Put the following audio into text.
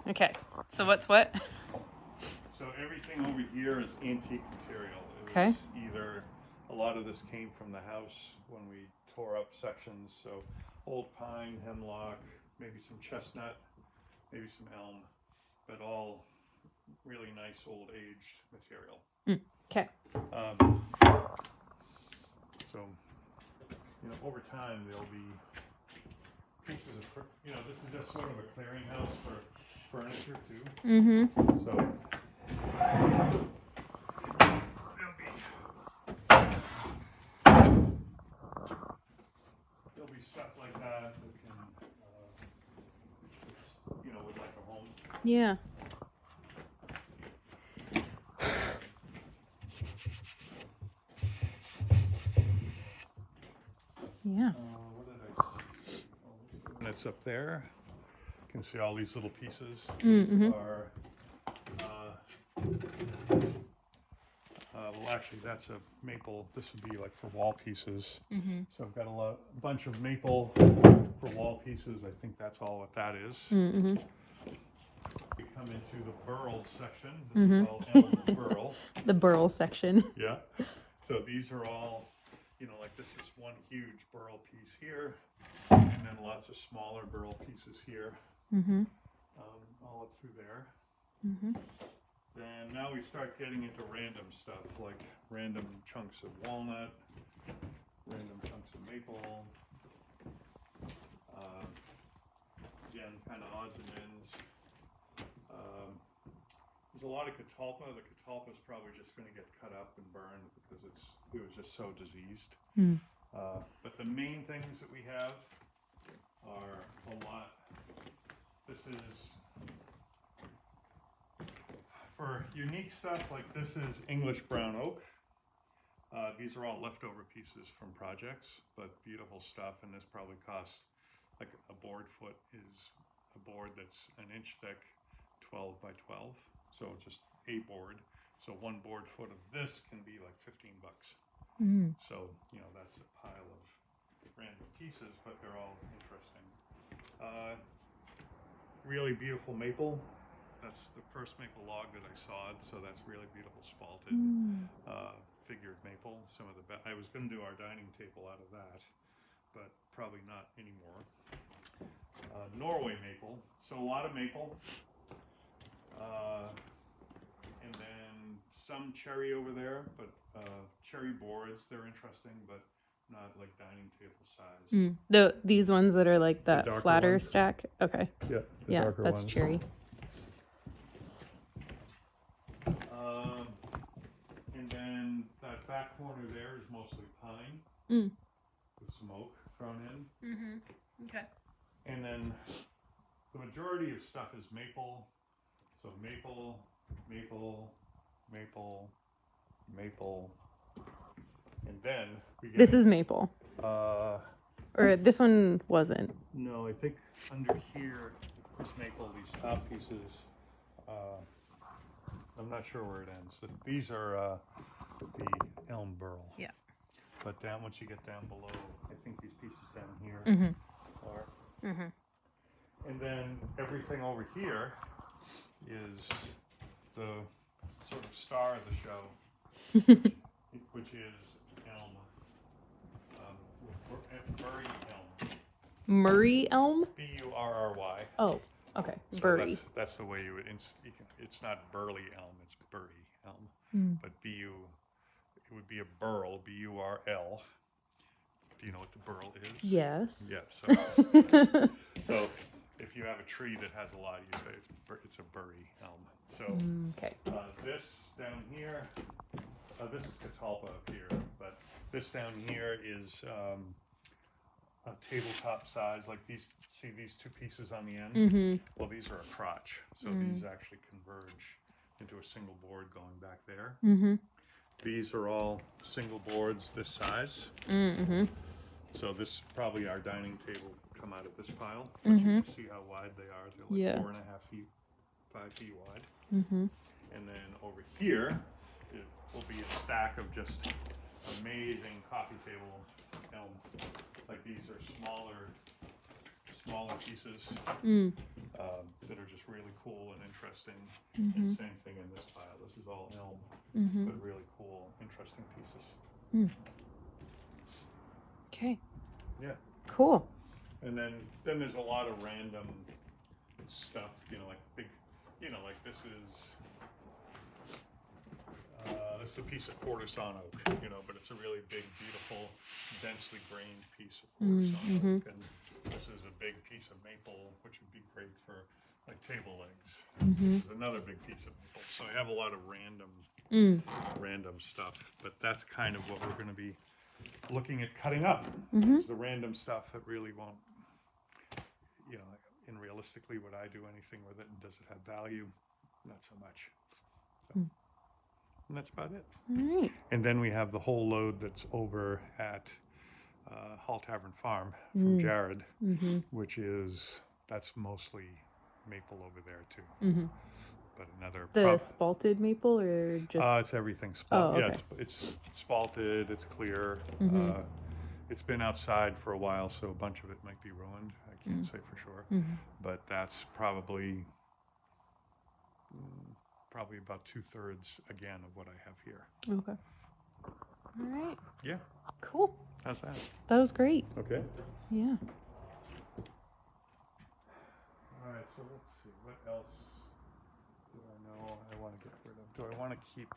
Okay. So what's what? So everything over here is antique material. Okay. Either a lot of this came from the house when we tore up sections. So old pine, hemlock, maybe some chestnut, maybe some elm, but all really nice old aged material. Okay. So, over time there'll be pieces of, this is just sort of a clearinghouse for furniture too. Mm-hmm. So there'll be stuff like that can, with like a home. Yeah. Yeah. What did I see? That's up there. You can see all these little pieces. Mm-hmm. These are, well, actually, that's a maple. This would be like for wall pieces. Mm-hmm. So I've got a bunch of maple for wall pieces. I think that's all what that is. Mm-hmm. We come into the burl section. This is all elm burl. The burl section. Yeah. So these are all, like this is one huge burl piece here, and then lots of smaller burl pieces here. Mm-hmm. All up through there. Mm-hmm. Then now we start getting into random stuff, like random chunks of walnut, random chunks of maple. Again, kind of odds and ends. There's a lot of catalpa. The catalpa is probably just going to get cut up and burned because it was just so diseased. Mm. But the main things that we have are a lot. This is for unique stuff, like this is English brown oak. These are all leftover pieces from projects, but beautiful stuff. And this probably costs, like a board foot is a board that's an inch thick, 12 by 12. So just a board. So one board foot of this can be like $15. Mm. So, that's a pile of random pieces, but they're all interesting. Really beautiful maple. That's the first maple log that I sawed, so that's really beautiful spalted, figured maple. Some of the I was going to do our dining table out of that, but probably not anymore. Norway maple, so a lot of maple, and then some cherry over there, but cherry boards, they're interesting, but not like dining table size. These ones that are like that flatter ones. stack. Okay. Yeah, the Yeah, darker that's ones. cherry. And then that back corner there is mostly pine with smoke thrown in. Mm-hmm. Okay. And then the majority of stuff is maple. So maple, maple, maple, maple. And then we get... This is maple. Or this one wasn't. No, I think under here is maple, these top pieces. I'm not sure where it ends. These are the elm burl. Yeah. But once you get down below, I think these pieces down here are. And then everything over here is the sort of star of the show, which is elm, Bury elm. Murray elm? B-U-R-R-Y. Oh, okay. So Bury. that's the way you would. It's not burley elm. It's Bury elm. But it would be a burl. B-U-R-L. Do you know what the burl is? Yes. Yeah. So if you have a tree that has a lot, you say it's a Bury elm. So okay. This down here, this is catalpa up here, but this down here is a tabletop size, like these. See these two pieces on the end? Well, these are a crotch, so these actually converge into a single board going back there. These are all single boards this size. So this probably our dining table come out of this pile. But you can see how wide they are. They're like 4.5 feet, 5 feet wide. And then over here, it will be a stack of just amazing coffee table elm. Like these are smaller smaller pieces Mm. that are just really cool and interesting. Mm-hmm. And same thing in this pile. This is all elm, Mm-hmm. but really cool, interesting pieces. Mm. Okay. Yeah. Cool. And then there's a lot of random stuff, you know, like big, you know, like this is a piece of quartersawn oak, you know, but it's a really big, beautiful, densely grained piece of quartersawn oak. And this is a big piece of maple, which would be great for like table legs. This is another big piece of maple. So I have a lot of random stuff, but that's kind of what we're going to be looking at cutting up. Is the random stuff that really won't, you know, in realistically, would I do anything with it, and does it have value? Not so much. So, and that's about it. All right. And then we have the whole load that's over at Hall Tavern Farm from Jared, that's mostly maple over there too. But another The spalted maple or just? it's everything spalted. Oh, okay. Yeah, it's spalted. It's clear. It's been outside for a while, so a bunch of it might be ruined. I can't say for sure, but that's probably about 2/3 again of what I have here. Okay. All right. Yeah. Cool. How's that? That was great. Okay. Yeah. All right. So let's see. What else do I know I want to get rid of? Do I want to keep